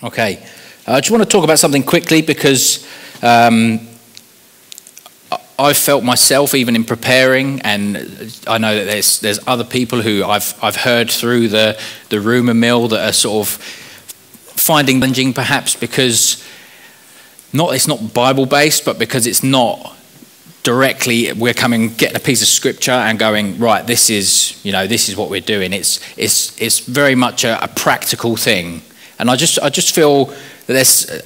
Okay, I just want to talk about something quickly because I've felt myself even in preparing, and I know that there's other people who I've heard through the rumour mill that are sort of finding challenging perhaps because it's not Bible based, but because it's not directly we're getting a piece of scripture and going, right, this is what we're doing. It's very much a practical thing. And I just feel that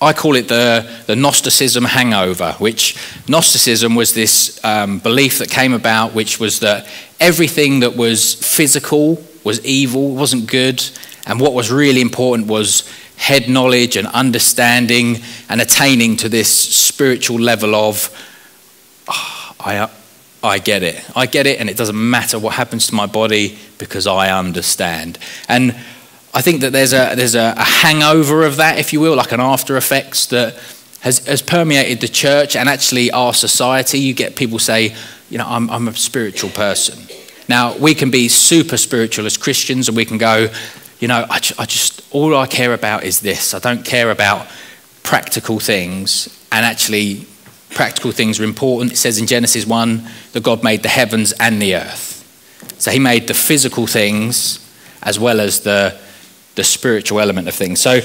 I call it the Gnosticism hangover, which Gnosticism was this belief that came about, which was that everything that was physical was evil, wasn't good, and what was really important was head knowledge and understanding and attaining to this spiritual level of, I get it, and it doesn't matter what happens to my body because I understand. And I think that there's a hangover of that, if you will, like an after effects that has permeated the church and actually our society. You get people say, I'm a spiritual person. Now, we can be super spiritual as Christians, and we can go, all I care about is this. I don't care about practical things. And actually, practical things are important. It says in Genesis 1 that God made the heavens and the earth. So he made the physical things as well as the spiritual element of things. So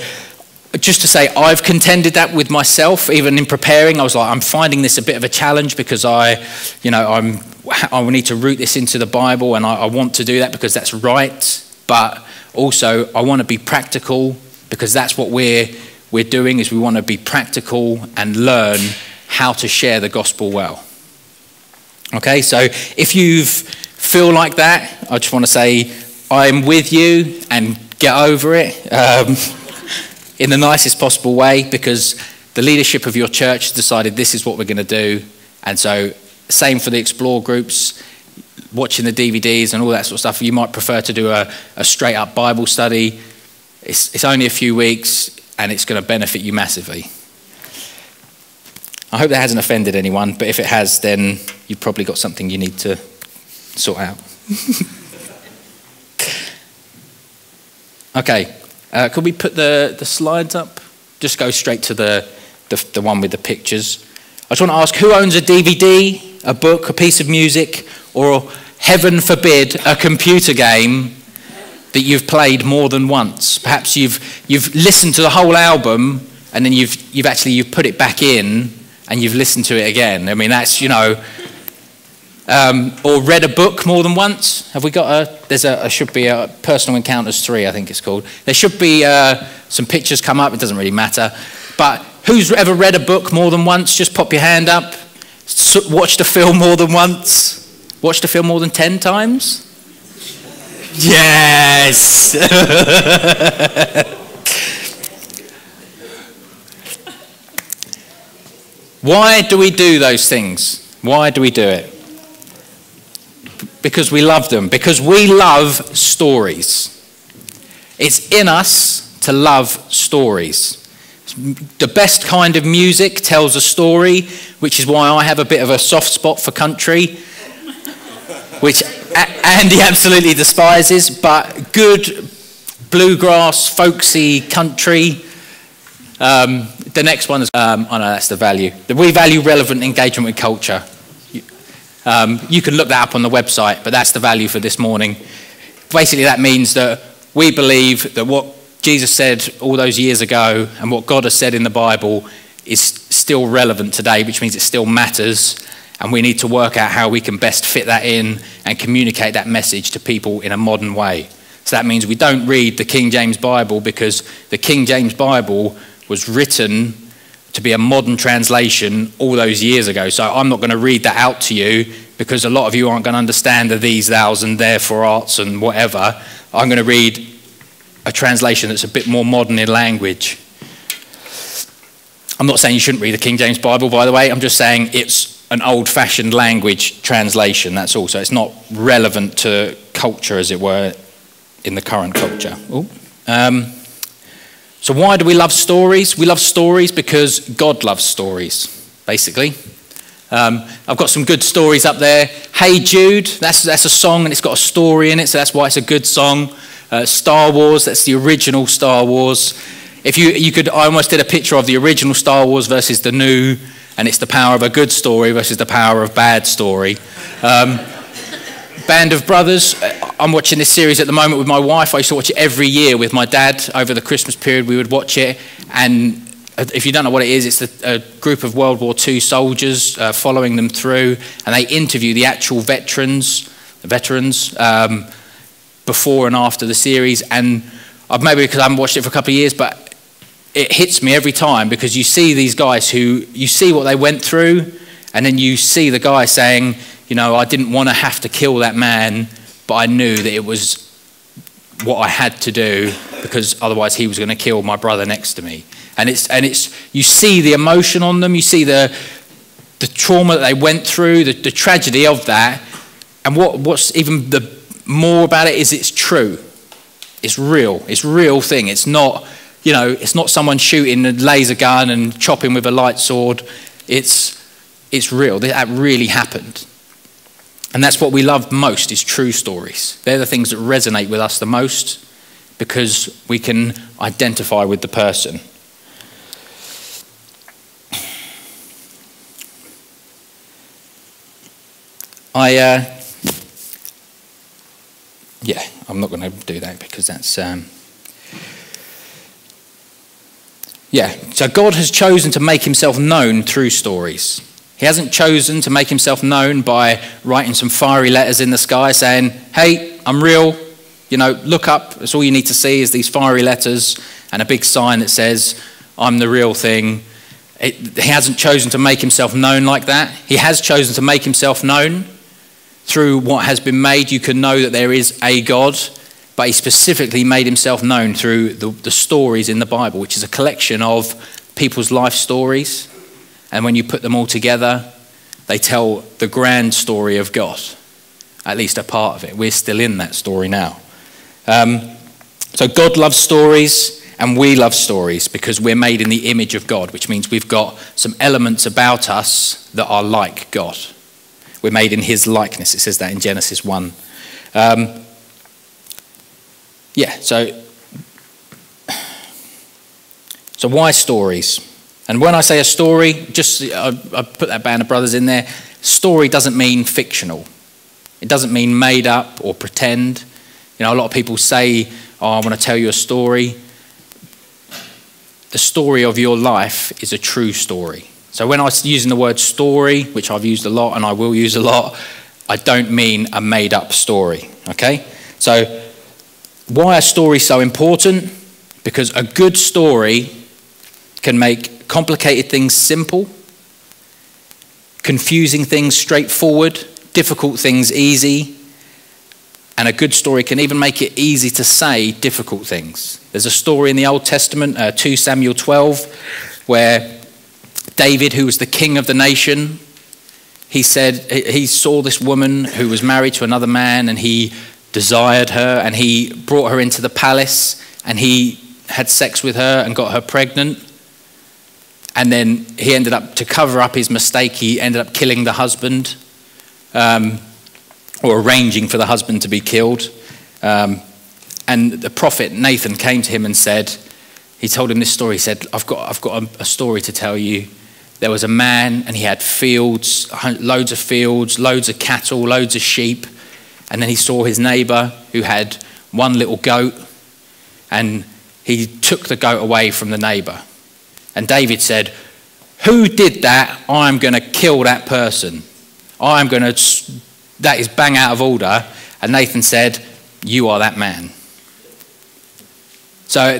just to say, I've contended that with myself, even in preparing. I was like, I'm finding this a bit of a challenge because I need to root this into the Bible, and I want to do that because that's right. But also, I want to be practical because that's what we're doing, is we want to be practical and learn how to share the gospel well. Okay, so if you feel like that, I just want to say I'm with you, and get over it in the nicest possible way, because the leadership of your church decided this is what we're going to do. And so same for the Explore groups, watching the DVDs and all that sort of stuff. You might prefer to do a straight up Bible study. It's only a few weeks and it's going to benefit you massively. I hope that hasn't offended anyone, but if it has, then you've probably got something you need to sort out. Okay, could we put the slides up? Just go straight to the one with the pictures. I just want to ask, who owns a DVD, a book, a piece of music, or heaven forbid, a computer game that you've played more than once? Perhaps you've listened to the whole album and then you've put it back in and you've listened to it again. I mean, that's, or read a book more than once. Have we got should be a Personal Encounters 3, I think it's called. There should be some pictures come up. It doesn't really matter. But who's ever read a book more than once? Just pop your hand up. Watched a film more than once? Watched a film more than 10 times? Yes! Why do we do those things? Why do we do it? Because we love them. Because we love stories. It's in us to love stories. The best kind of music tells a story, which is why I have a bit of a soft spot for country, which Andy absolutely despises, but good bluegrass, folksy country. The next one is, I know that's the value. We value relevant engagement with culture. You can look that up on the website, but that's the value for this morning. Basically, that means that we believe that what Jesus said all those years ago and what God has said in the Bible is still relevant today, which means it still matters, and we need to work out how we can best fit that in and communicate that message to people in a modern way. So that means we don't read the King James Bible, because the King James Bible was written to be a modern translation all those years ago. So I'm not going to read that out to you, because a lot of you aren't going to understand the these, thous, and therefore arts and whatever. I'm going to read a translation that's a bit more modern in language. I'm not saying you shouldn't read the King James Bible, by the way. I'm just saying it's an old-fashioned language translation, that's all. So it's not relevant to culture, as it were, in the current culture. So why do we love stories? We love stories because God loves stories, basically. I've got some good stories up there. Hey Jude, that's a song and it's got a story in it, so that's why it's a good song. Star Wars, that's the original Star Wars. If you could, I almost did a picture of the original Star Wars versus the new, and it's the power of a good story versus the power of bad story. Band of Brothers, I'm watching this series at the moment with my wife. I used to watch it every year with my dad. Over the Christmas period, we would watch it. And if you don't know what it is, it's a group of World War II soldiers following them through, and they interview the actual veterans before and after the series. And maybe because I haven't watched it for a couple of years, but it hits me every time, because you see these guys who, you see what they went through, and then you see the guy saying, you know, I didn't want to have to kill that man, but I knew that it was what I had to do, because otherwise he was going to kill my brother next to me. And you see the emotion on them, you see the trauma that they went through, the tragedy of that. And what's even the more about it is it's true. It's real. It's a real thing. It's not, you know, it's not someone shooting a laser gun and chopping with a light sword. It's real. That really happened. And that's what we love most, is true stories. They're the things that resonate with us the most, because we can identify with the person. I'm not going to do that, because that's... So God has chosen to make himself known through stories. He hasn't chosen to make himself known by writing some fiery letters in the sky saying, hey, I'm real, you know, look up. That's all you need to see is these fiery letters and a big sign that says, I'm the real thing. He hasn't chosen to make himself known like that. He has chosen to make himself known through what has been made. You can know that there is a God, but he specifically made himself known through the stories in the Bible, which is a collection of people's life stories. And when you put them all together, they tell the grand story of God, at least a part of it. We're still in that story now. So God loves stories, and we love stories, because we're made in the image of God, which means we've got some elements about us that are like God. We're made in his likeness. It says that in Genesis 1. So why stories? And when I say a story, I put that Band of Brothers in there. Story doesn't mean fictional. It doesn't mean made up or pretend. You know, a lot of people say, oh, I want to tell you a story. The story of your life is a true story. So when I'm using the word story, which I've used a lot and I will use a lot, I don't mean a made up story, okay? So why are stories so important? Because a good story can make complicated things simple, confusing things straightforward, difficult things easy, and a good story can even make it easy to say difficult things. There's a story in the Old Testament, 2 Samuel 12, where David, who was the king of the nation, he said he saw this woman who was married to another man, and he desired her, and he brought her into the palace, and he had sex with her and got her pregnant. And then he ended up, to cover up his mistake, he ended up killing the husband, or arranging for the husband to be killed. And the prophet Nathan came to him and said, he told him this story. He said, I've got a story to tell you. There was a man, and he had fields, loads of cattle, loads of sheep. And then he saw his neighbor who had one little goat, and he took the goat away from the neighbor. And David said, who did that? I'm going to kill that person. That is bang out of order. And Nathan said, you are that man. So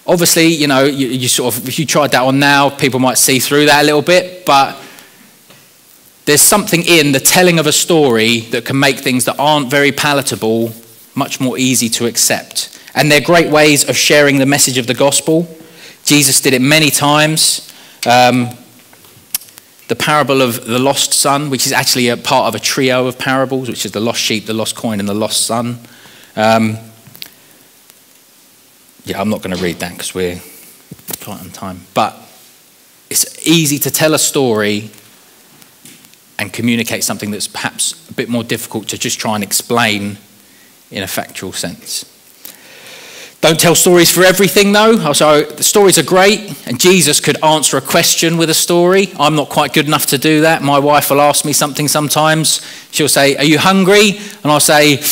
obviously, you know, you sort of, if you tried that on now, people might see through that a little bit, but there's something in the telling of a story that can make things that aren't very palatable much more easy to accept. And they're great ways of sharing the message of the gospel. Jesus did it many times. The parable of the lost son, which is actually a part of a trio of parables, which is the lost sheep, the lost coin, and the lost son. I'm not going to read that because we're tight on time. But it's easy to tell a story and communicate something that's perhaps a bit more difficult to just try and explain in a factual sense. Don't tell stories for everything, though. So the stories are great, and Jesus could answer a question with a story. I'm not quite good enough to do that. My wife will ask me something sometimes. She'll say, "Are you hungry?" And I'll say,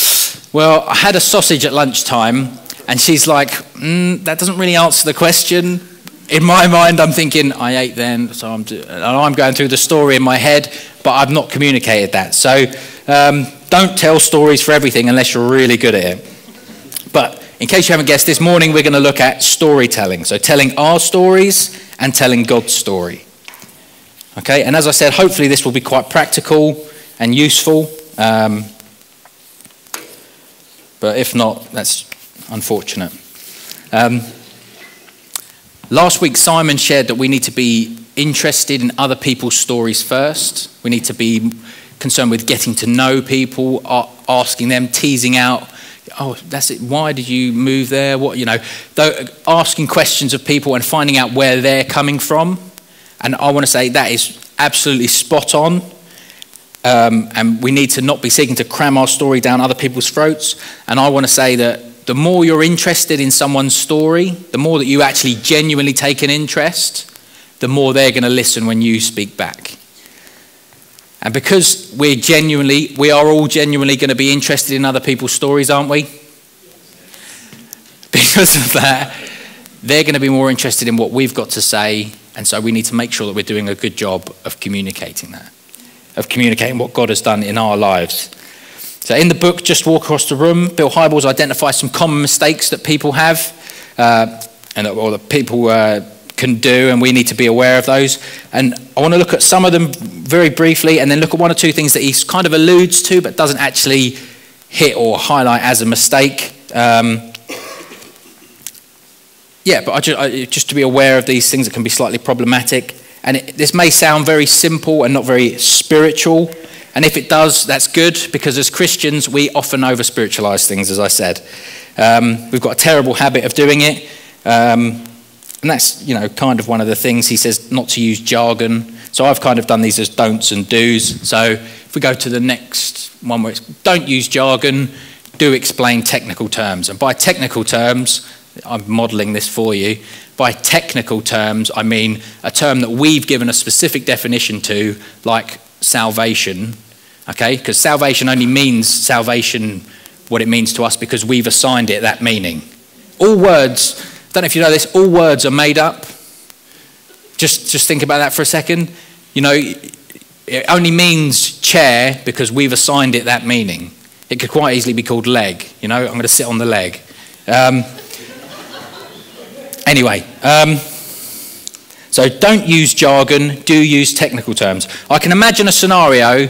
"Well, I had a sausage at lunchtime." And she's like, "That doesn't really answer the question." In my mind, I'm thinking, I ate then, so I'm going through the story in my head, but I've not communicated that. So don't tell stories for everything unless you're really good at it. But in case you haven't guessed, this morning we're going to look at storytelling. So telling our stories and telling God's story. Okay, and as I said, hopefully this will be quite practical and useful. But if not, that's unfortunate. Last week, Simon shared that we need to be interested in other people's stories first. We need to be concerned with getting to know people, asking them, teasing out, "Oh, that's it. Why did you move there?" Asking questions of people and finding out where they're coming from. And I want to say that is absolutely spot on. And we need to not be seeking to cram our story down other people's throats. And I want to say that the more you're interested in someone's story, the more that you actually genuinely take an interest, the more they're going to listen when you speak back. And because we are all genuinely going to be interested in other people's stories, aren't we? Because of that, they're going to be more interested in what we've got to say. And so we need to make sure that we're doing a good job of communicating that, of communicating what God has done in our lives. So in the book, Just Walk Across the Room, Bill Hybels identifies some common mistakes that people have or that people can do, and we need to be aware of those. And I want to look at some of them very briefly and then look at one or two things that he kind of alludes to but doesn't actually hit or highlight as a mistake. But just to be aware of these things that can be slightly problematic. And this may sound very simple and not very spiritual. And if it does, that's good, because as Christians, we often over-spiritualize things, as I said. We've got a terrible habit of doing it. And that's, kind of one of the things. He says not to use jargon. So I've kind of done these as don'ts and do's. So if we go to the next one where it's don't use jargon, do explain technical terms. And by technical terms, I'm modelling this for you. By technical terms, I mean a term that we've given a specific definition to, like salvation, okay? Because salvation only means salvation, what it means to us, because we've assigned it that meaning. All words, I don't know if you know this, all words are made up. Just think about that for a second. It only means chair because we've assigned it that meaning. It could quite easily be called leg. I'm going to sit on the leg. Anyway, so don't use jargon, do use technical terms. I can imagine a scenario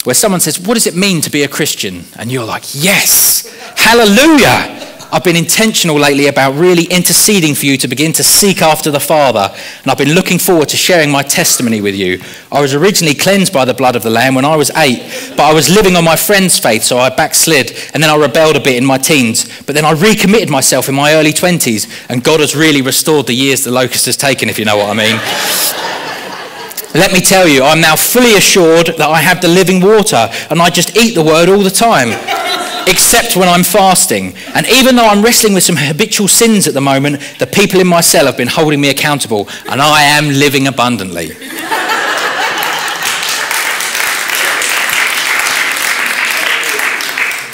where someone says, "What does it mean to be a Christian?" And you're like, "Yes, hallelujah. I've been intentional lately about really interceding for you to begin to seek after the Father, and I've been looking forward to sharing my testimony with you. I was originally cleansed by the blood of the Lamb when I was 8, but I was living on my friend's faith, so I backslid, and then I rebelled a bit in my teens, but then I recommitted myself in my early 20s, and God has really restored the years the locust has taken, if you know what I mean. Let me tell you, I'm now fully assured that I have the living water, and I just eat the word all the time, except when I'm fasting. And even though I'm wrestling with some habitual sins at the moment, the people in my cell have been holding me accountable, and I am living abundantly."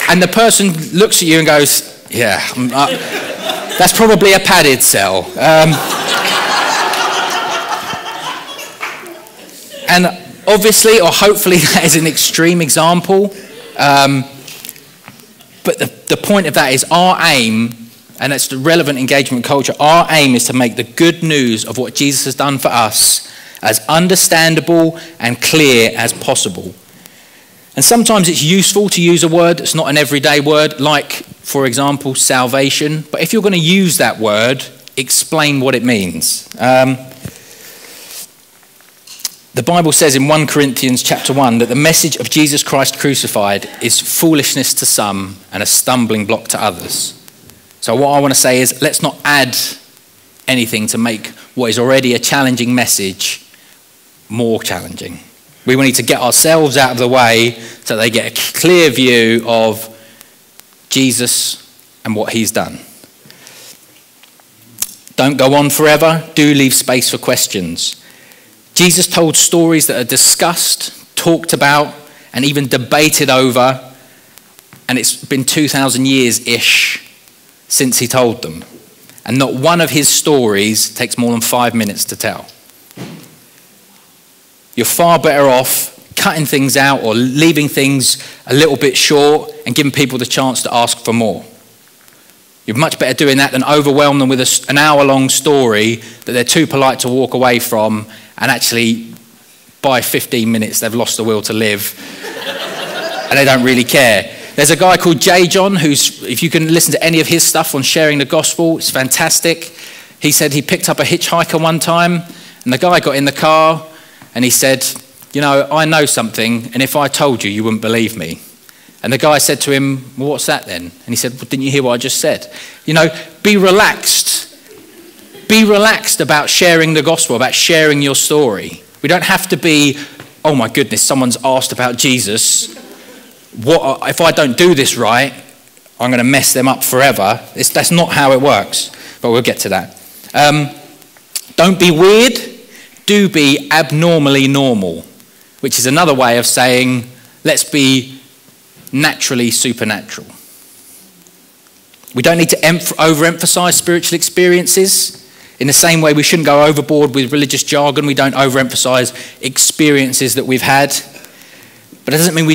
And the person looks at you and goes, "Yeah, that's probably a padded cell." And obviously, or hopefully, that is an extreme example. But the point of that is our aim, and it's the relevant engagement culture, our aim is to make the good news of what Jesus has done for us as understandable and clear as possible. And sometimes it's useful to use a word that's not an everyday word, like, for example, salvation. But if you're going to use that word, explain what it means. The Bible says in 1 Corinthians chapter 1 that the message of Jesus Christ crucified is foolishness to some and a stumbling block to others. So what I want to say is, let's not add anything to make what is already a challenging message more challenging. We will need to get ourselves out of the way so they get a clear view of Jesus and what he's done. Don't go on forever. Do leave space for questions. Jesus told stories that are discussed, talked about, and even debated over, and it's been 2,000 years-ish since he told them. And not one of his stories takes more than 5 minutes to tell. You're far better off cutting things out or leaving things a little bit short and giving people the chance to ask for more. You're much better doing that than overwhelm them with an hour-long story that they're too polite to walk away from, and actually by 15 minutes they've lost the will to live and they don't really care. There's a guy called J. John who's, if you can listen to any of his stuff on sharing the gospel, it's fantastic. He said he picked up a hitchhiker one time, and the guy got in the car and he said, you know, I know something, and if I told you, you wouldn't believe me. And the guy said to him, well, what's that then? And he said, well, didn't you hear what I just said? You know, be relaxed. Be relaxed about sharing the gospel, about sharing your story. We don't have to be, oh my goodness, someone's asked about Jesus. What if I don't do this right, I'm going to mess them up forever. That's not how it works, but we'll get to that. Don't be weird. Do be abnormally normal, which is another way of saying, let's be naturally supernatural. We don't need to overemphasize spiritual experiences. In the same way we shouldn't go overboard with religious jargon, we don't overemphasize experiences that we've had. But it doesn't mean we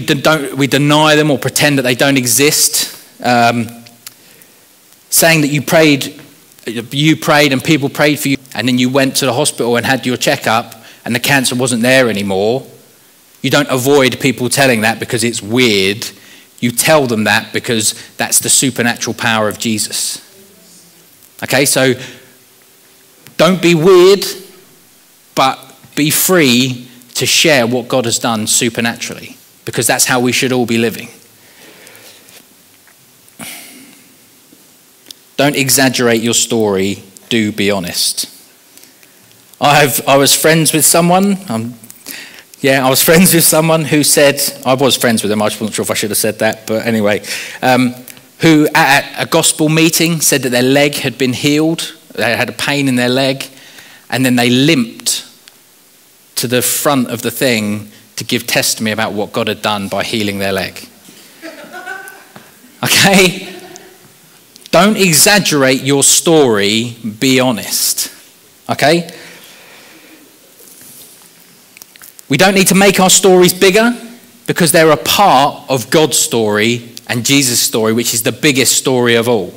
deny them or pretend that they don't exist. Saying that you prayed and people prayed for you, and then you went to the hospital and had your checkup and the cancer wasn't there anymore. You don't avoid people telling that because it's weird. You tell them that because that's the supernatural power of Jesus. Okay, so don't be weird, but be free to share what God has done supernaturally, because that's how we should all be living. Don't exaggerate your story. Do be honest. I was friends with someone. I was friends with someone who said, I was friends with them, I just wasn't sure if I should have said that, but anyway, who at a gospel meeting said that their leg had been healed. They had a pain in their leg, and then they limped to the front of the thing to give testimony about what God had done by healing their leg. Okay? Don't exaggerate your story, be honest. Okay? We don't need to make our stories bigger because they're a part of God's story and Jesus' story, which is the biggest story of all.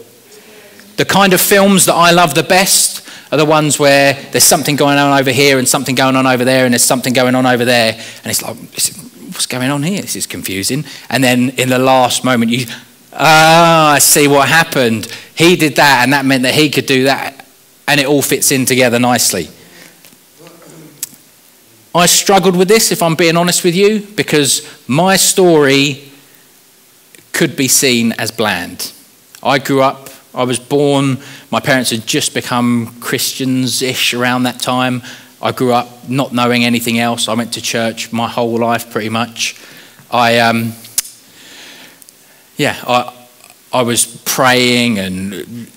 The kind of films that I love the best are the ones where there's something going on over here and something going on over there and there's something going on over there. And it's like, what's going on here? This is confusing. And then in the last moment, I see what happened. He did that and that meant that he could do that. And it all fits in together nicely. I struggled with this, if I'm being honest with you, because my story could be seen as bland. I grew up, I was born, my parents had just become Christians-ish around that time. I grew up not knowing anything else. I went to church my whole life pretty much. I was praying and,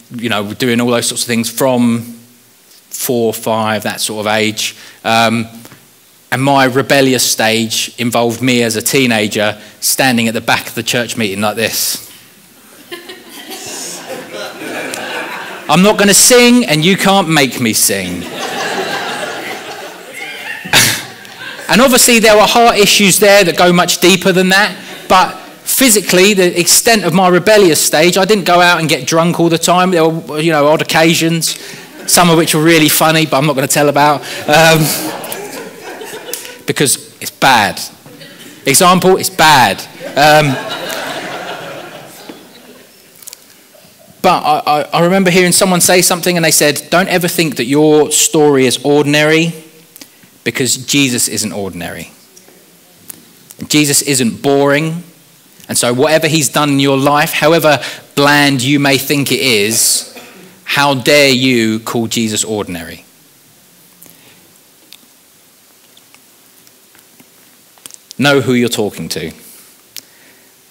doing all those sorts of things from 4, 5, that sort of age. And my rebellious stage involved me as a teenager standing at the back of the church meeting like this. I'm not going to sing and you can't make me sing. And obviously there are heart issues there that go much deeper than that, but physically, the extent of my rebellious stage, I didn't go out and get drunk all the time. There were, odd occasions, some of which were really funny, but I'm not going to tell about. Because it's bad. Example, it's bad. But I remember hearing someone say something and they said, don't ever think that your story is ordinary because Jesus isn't ordinary. Jesus isn't boring. And so whatever he's done in your life, however bland you may think it is, how dare you call Jesus ordinary? Know who you're talking to.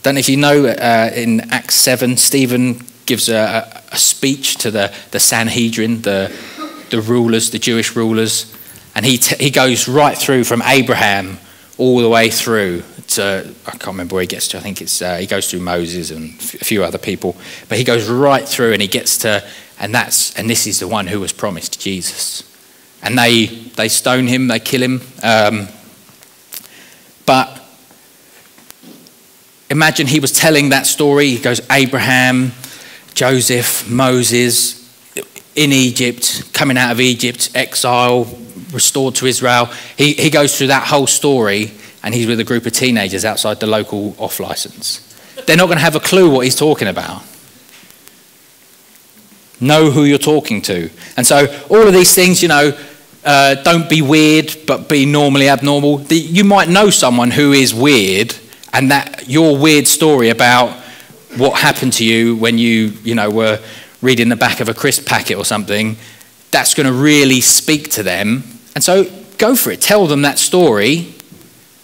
Don't know if you know, in Acts 7, Stephen gives a speech to the Sanhedrin, the rulers, the Jewish rulers, and he goes right through from Abraham all the way through to, I can't remember where he gets to. I think it's he goes through Moses and a few other people, but he goes right through and he gets to, and this is the one who was promised, Jesus. And they stone him, they kill him. But imagine he was telling that story. He goes Abraham, Joseph, Moses, in Egypt, coming out of Egypt, exile, restored to Israel. He goes through that whole story, and he's with a group of teenagers outside the local off license. They're not going to have a clue what he's talking about. Know who you're talking to. And so all of these things, don't be weird, but be normally abnormal. You might know someone who is weird, and that your weird story about what happened to you when you were reading the back of a crisp packet or something, that's going to really speak to them. And so go for it. Tell them that story,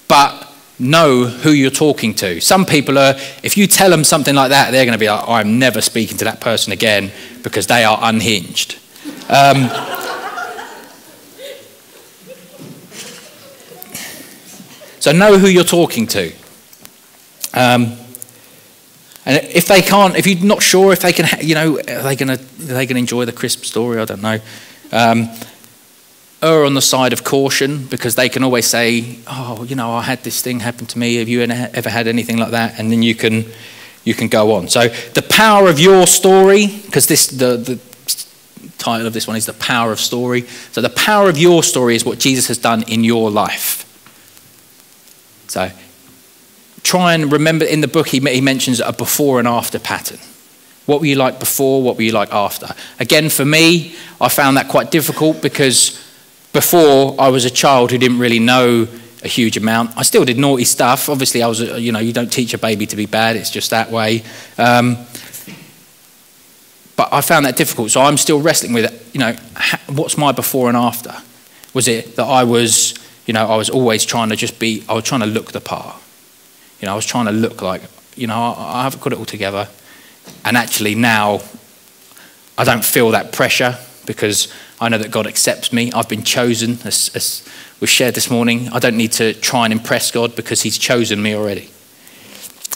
but know who you're talking to. Some people if you tell them something like that, they're going to be like, I'm never speaking to that person again, because they are unhinged. So know who you're talking to. And if you're not sure if they can, are they going to enjoy the crisp story? I don't know. Err on the side of caution, because they can always say, oh, I had this thing happen to me. Have you ever had anything like that? And then you can go on. So the power of your story, because the title of this one is The Power of Story. So the power of your story is what Jesus has done in your life. So try and remember, in the book he mentions a before and after pattern. What were you like before? What were you like after? Again, for me, I found that quite difficult, because before I was a child who didn't really know a huge amount. I still did naughty stuff. Obviously, I was, you don't teach a baby to be bad. It's just that way. But I found that difficult. So I'm still wrestling with it. What's my before and after? Was it that I was always trying to I was trying to look the part. I was trying to look like, I haven't got it all together. And actually now, I don't feel that pressure, because I know that God accepts me. I've been chosen, as we shared this morning. I don't need to try and impress God, because he's chosen me already.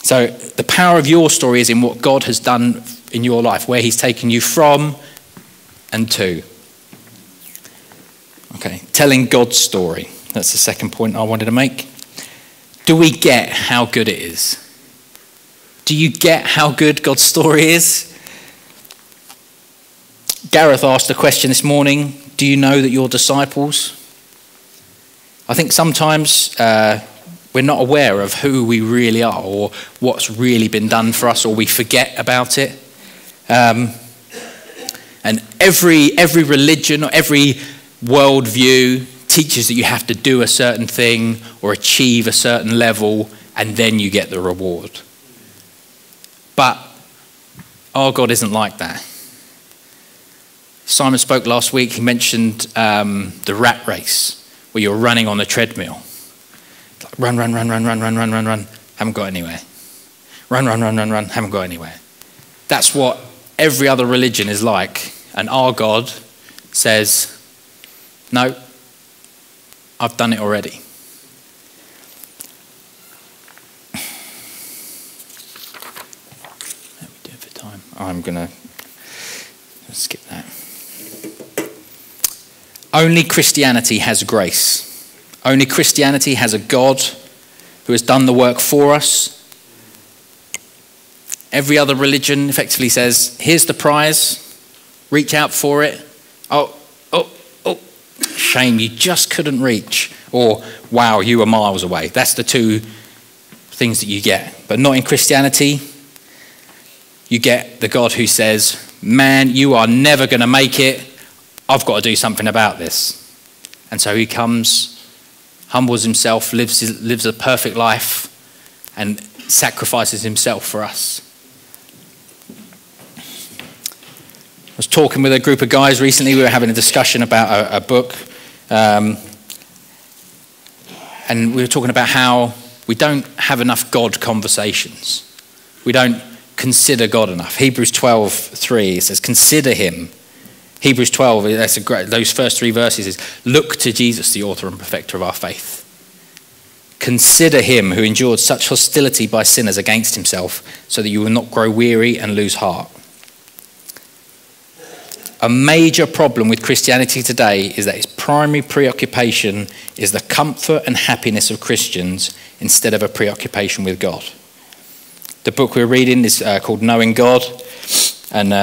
So the power of your story is in what God has done in your life, where he's taken you from and to. Okay, telling God's story. That's the second point I wanted to make. Do we get how good it is? Do you get how good God's story is? Gareth asked a question this morning. Do you know that you're disciples? I think sometimes we're not aware of who we really are, or what's really been done for us, or we forget about it. And every religion or every worldview teaches that you have to do a certain thing or achieve a certain level, and then you get the reward. But our God isn't like that. Simon spoke last week. He mentioned the rat race, where you're running on a treadmill. Like run, haven't got anywhere. Run, haven't got anywhere. That's what every other religion is like. And our God says, no, I've done it already. Let me do it for time. I'm going to skip that. Only Christianity has grace. Only Christianity has a God who has done the work for us. Every other religion effectively says, here's the prize, reach out for it. Oh, shame, you just couldn't reach. Or, wow, you were miles away. That's the two things that you get. But not in Christianity. You get the God who says, man, you are never going to make it. I've got to do something about this. And so he comes, humbles himself, lives a perfect life, and sacrifices himself for us. I was talking with a group of guys recently. We were having a discussion about a book. And we were talking about how we don't have enough God conversations. We don't consider God enough. Hebrews 12:3, it says, consider him. Hebrews 12, that's those first 3 verses is, look to Jesus, the author and perfecter of our faith. Consider him who endured such hostility by sinners against himself, so that you will not grow weary and lose heart. A major problem with Christianity today is that its primary preoccupation is the comfort and happiness of Christians instead of a preoccupation with God. The book we're reading is called Knowing God, and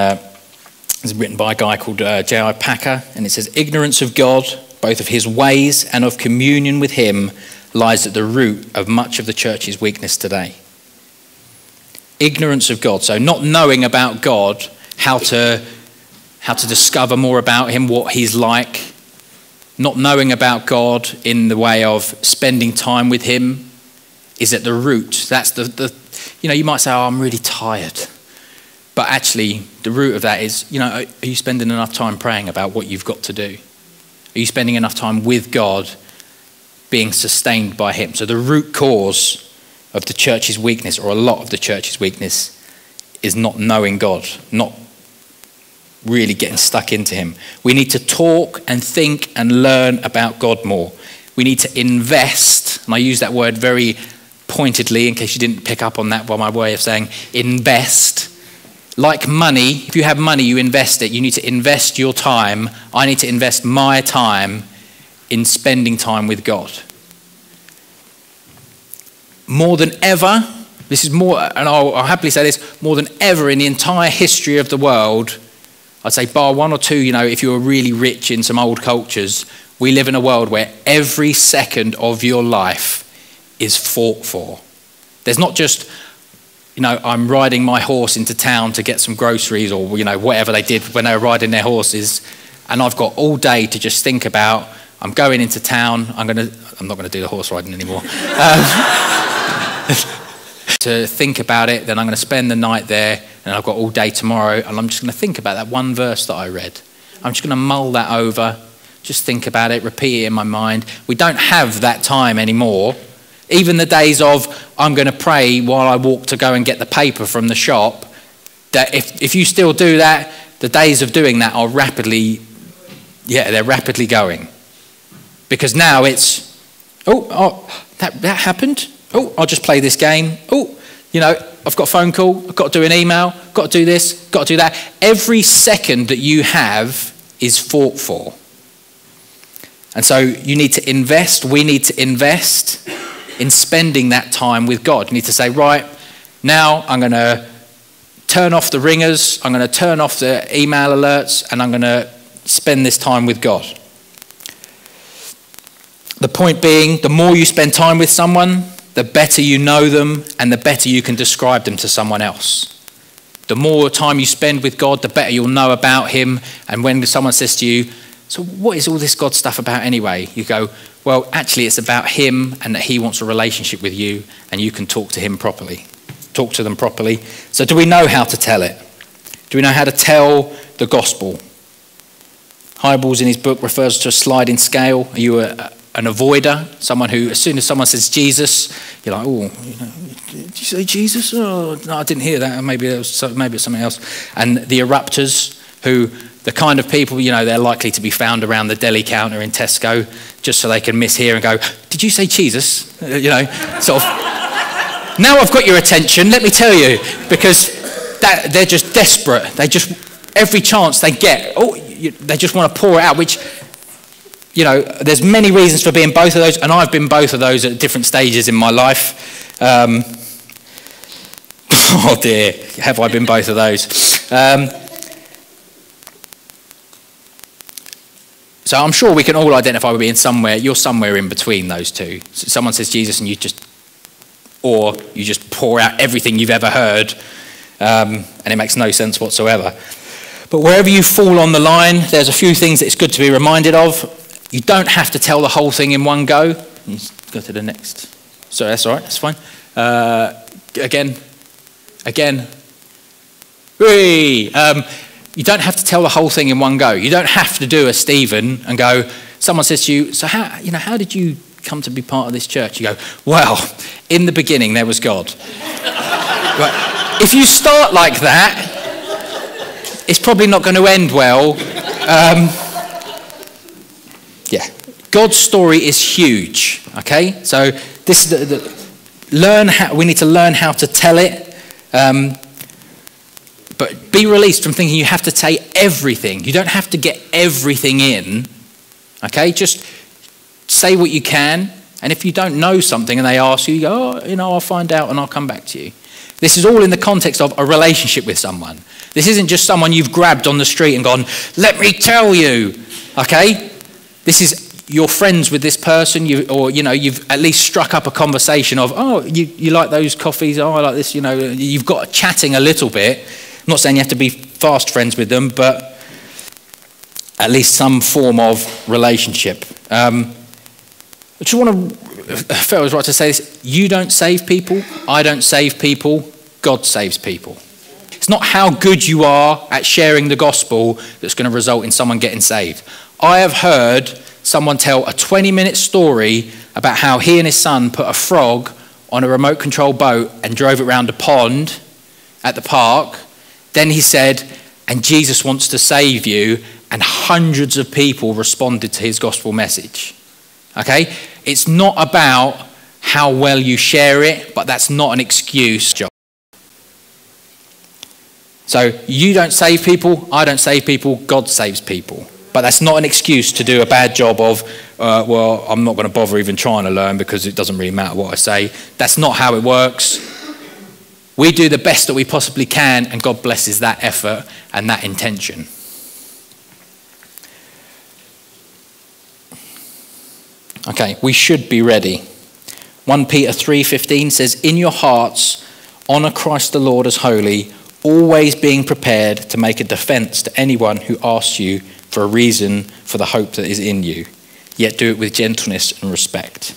it's written by a guy called J.I. Packer, and it says, ignorance of God, both of his ways and of communion with him, lies at the root of much of the church's weakness today. Ignorance of God, so not knowing about God, how to discover more about him, what he's like, not knowing about God in the way of spending time with him is at the root. That's you might say, oh, I'm really tired. But actually, the root of that is, are you spending enough time praying about what you've got to do? Are you spending enough time with God, being sustained by him? So the root cause of the church's weakness, or a lot of the church's weakness, is not knowing God, not really getting stuck into him. We need to talk and think and learn about God more. We need to invest, and I use that word very pointedly in case you didn't pick up on that by my way of saying invest. Like money, if you have money, you invest it. You need to invest your time. I need to invest my time in spending time with God. More than ever, this is more, and I'll happily say this, more than ever in the entire history of the world, I'd say bar 1 or 2, if you're really rich in some old cultures, we live in a world where every second of your life is fought for. There's not just, I'm riding my horse into town to get some groceries, or, whatever they did when they were riding their horses, and I've got all day to just think about, I'm going into town, I'm not going to do the horse riding anymore. To think about it, then I'm going to spend the night there, and I've got all day tomorrow, and I'm just going to think about that one verse that I read. I'm just going to mull that over, just think about it, repeat it in my mind. We don't have that time anymore. Even the days of, I'm going to pray while I walk to go and get the paper from the shop, that if you still do that, the days of doing that are they're rapidly going. Because now it's, that happened. Oh, I'll just play this game. Oh, I've got a phone call. I've got to do an email. Got to do this. Got to do that. Every second that you have is fought for. And so you need to invest. We need to invest in spending that time with God. You need to say, right, now I'm going to turn off the ringers. I'm going to turn off the email alerts, and I'm going to spend this time with God. The point being, the more you spend time with someone, the better you know them, and the better you can describe them to someone else. The more time you spend with God, the better you'll know about him. And when someone says to you, so what is all this God stuff about anyway? You go, well, actually it's about him, and that he wants a relationship with you, and you can talk to him properly. Talk to them properly. So do we know how to tell it? Do we know how to tell the gospel? Highballs in his book refers to a sliding scale. Are you an avoider, someone who, as soon as someone says Jesus, you're like, oh, did you say Jesus? Oh, no, I didn't hear that. Maybe it's something else. And the eruptors, who, the kind of people, they're likely to be found around the deli counter in Tesco, just so they can mishear and go, did you say Jesus? Sort of. Now I've got your attention, let me tell you, because they're just desperate. They just, every chance they get, they just want to pour it out, which, there's many reasons for being both of those, and I've been both of those at different stages in my life. Oh dear, have I been both of those? So I'm sure we can all identify with being somewhere, you're somewhere in between those two. So someone says Jesus and you just pour out everything you've ever heard, and it makes no sense whatsoever. But wherever you fall on the line, there's a few things that it's good to be reminded of. You don't have to tell the whole thing in one go. You go to the next. So that's all right, that's fine. Again. You don't have to tell the whole thing in one go. You don't have to do a Stephen and go, someone says to you, so how did you come to be part of this church? You go, well, in the beginning there was God. Right. if you start like that, it's probably not going to end well. Yeah, God's story is huge. Okay, so this we need to learn how to tell it. But be released from thinking you have to say everything. You don't have to get everything in. Okay, just say what you can. And if you don't know something and they ask you, you go, I'll find out and I'll come back to you. This is all in the context of a relationship with someone. This isn't just someone you've grabbed on the street and gone, let me tell you. Okay, this is you're friends with this person, you've at least struck up a conversation of, you like those coffees? Oh, I like this. You've got chatting a little bit. I'm not saying you have to be fast friends with them, but at least some form of relationship. I just felt it was right to say this. You don't save people. I don't save people. God saves people. It's not how good you are at sharing the gospel that's going to result in someone getting saved. I have heard someone tell a 20-minute story about how he and his son put a frog on a remote control boat and drove it around a pond at the park. Then he said, and Jesus wants to save you, and hundreds of people responded to his gospel message. Okay? It's not about how well you share it, but that's not an excuse. So you don't save people, I don't save people, God saves people. But that's not an excuse to do a bad job of, I'm not going to bother even trying to learn because it doesn't really matter what I say. That's not how it works. We do the best that we possibly can, and God blesses that effort and that intention. Okay, we should be ready. 1 Peter 3:15 says, in your hearts, honour Christ the Lord as holy, always being prepared to make a defence to anyone who asks you for a reason for the hope that is in you, yet do it with gentleness and respect.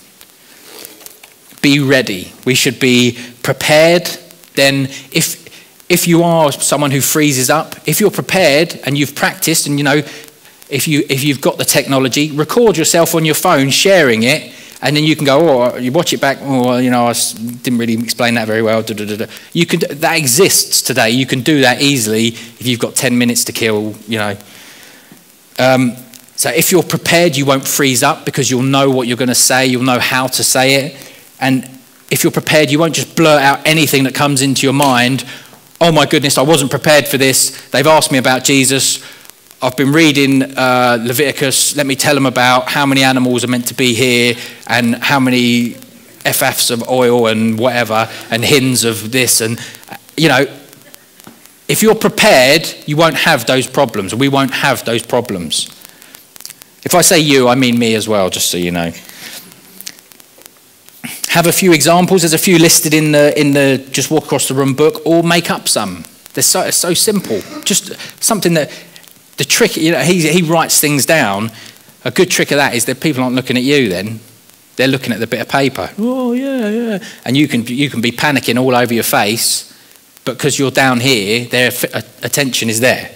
Be ready. We should be prepared. Then if you are someone who freezes up, if you're prepared and you've practiced and if you've got the technology, record yourself on your phone sharing it, and then you can go, you watch it back, I didn't really explain that very well. That exists today. You can do that easily if you've got 10 minutes to kill, So if you're prepared, you won't freeze up because you'll know what you're going to say. You'll know how to say it. And if you're prepared, you won't just blurt out anything that comes into your mind. Oh my goodness, I wasn't prepared for this. They've asked me about Jesus. I've been reading Leviticus. Let me tell them about how many animals are meant to be here and how many FFs of oil and whatever and hins of this. And, if you're prepared, you won't have those problems. We won't have those problems. If I say you, I mean me as well, just so you know. Have a few examples. There's a few listed in the Just Walk Across the Room book, or make up some. It's so simple. Just something that the trick, he writes things down. A good trick of that is that people aren't looking at you then. They're looking at the bit of paper. Oh, yeah. And you can be panicking all over your face, but because you're down here, their attention is there.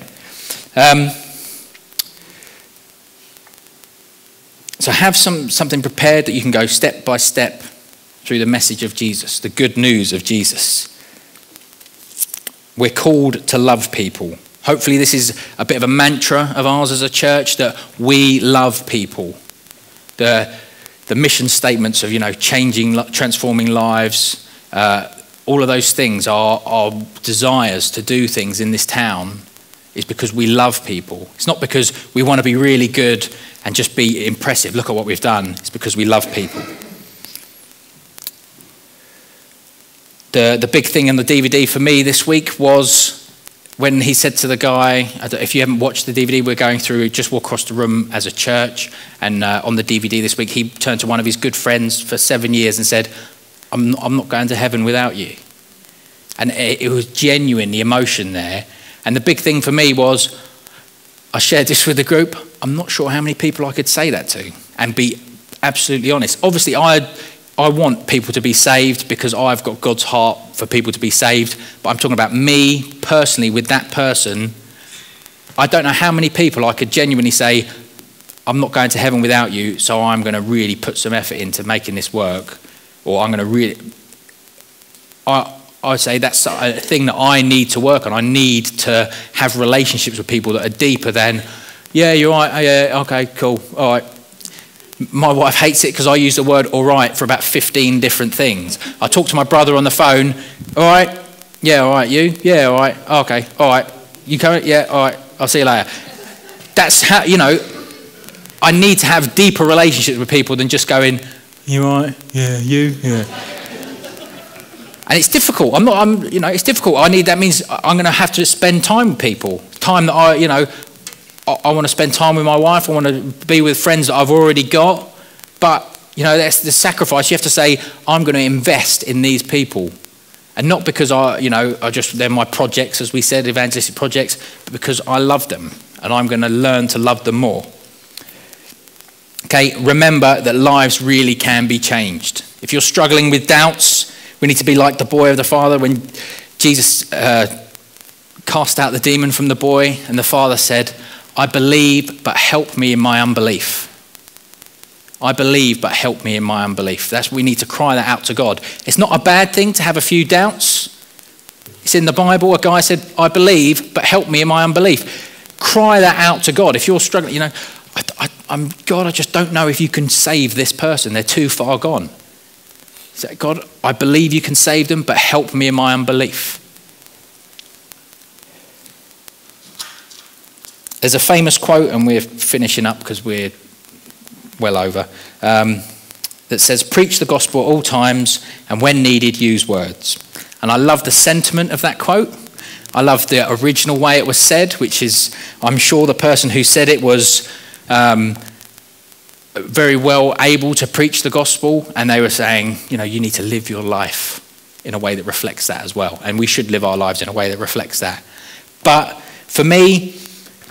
So have something prepared that you can go step by step through the message of Jesus, the good news of Jesus. We're called to love people. Hopefully this is a bit of a mantra of ours as a church, that we love people. The mission statements of, changing, transforming lives, all of those things are our desires to do things in this town is because we love people. It's not because we want to be really good and just be impressive. Look at what we've done. It's because we love people. The big thing in the DVD for me this week was when he said to the guy, if you haven't watched the DVD, we're going through Just Walk Across the Room as a church. And on the DVD this week, he turned to one of his good friends for 7 years and said, I'm not going to heaven without you. And it was genuine, the emotion there. And the big thing for me was, I shared this with the group. I'm not sure how many people I could say that to and be absolutely honest. Obviously, I want people to be saved because I've got God's heart for people to be saved. But I'm talking about me personally with that person. I don't know how many people I could genuinely say, I'm not going to heaven without you, so I'm going to really put some effort into making this work. Or I'm going to really... I would say that's a thing that I need to work on. I need to have relationships with people that are deeper than, yeah, you're right, yeah, okay, cool, all right. My wife hates it because I use the word all right for about 15 different things. I talk to my brother on the phone, all right, yeah, all right, you, yeah, all right, okay, all right, you coming, yeah, all right, I'll see you later. That's how, you know, I need to have deeper relationships with people than just going, you all right, yeah, you, yeah. And it's difficult. It's difficult. That means I'm going to have to spend time with people. Time that I want to spend time with my wife. I want to be with friends that I've already got. But, that's the sacrifice. You have to say, I'm going to invest in these people. And not because they're my projects, as we said, evangelistic projects, but because I love them. And I'm going to learn to love them more. Okay, remember that lives really can be changed. If you're struggling with doubts, we need to be like the boy of the father when Jesus cast out the demon from the boy and the father said, I believe, but help me in my unbelief. I believe, but help me in my unbelief. We need to cry that out to God. It's not a bad thing to have a few doubts. It's in the Bible. A guy said, I believe, but help me in my unbelief. Cry that out to God. If you're struggling, God, I just don't know if you can save this person. They're too far gone. Say, God, I believe you can save them, but help me in my unbelief. There's a famous quote, and we're finishing up because we're well over, that says, preach the gospel at all times, and when needed, use words. And I love the sentiment of that quote. I love the original way it was said, which is, I'm sure the person who said it was very well able to preach the gospel, and they were saying, you need to live your life in a way that reflects that as well, and we should live our lives in a way that reflects that. But for me,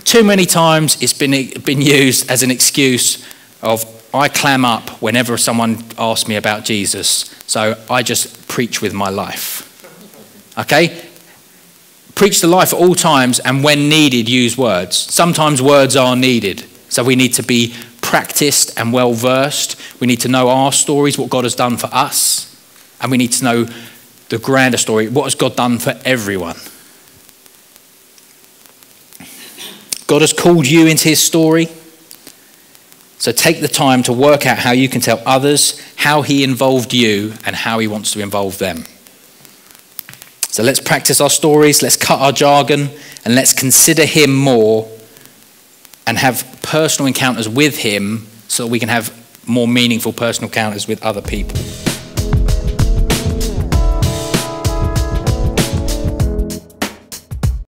too many times it's been used as an excuse of, I clam up whenever someone asks me about Jesus, so I just preach with my life. Okay? Preach the life at all times, and when needed, use words. Sometimes words are needed, so we need to be practiced and well versed. We need to know our stories, what God has done for us, and we need to know the grander story, what has God done for everyone. God has called you into his story, so take the time to work out how you can tell others how he involved you and how he wants to involve them. So let's practice our stories, let's cut our jargon, and let's consider him more and have personal encounters with him so that we can have more meaningful personal encounters with other people.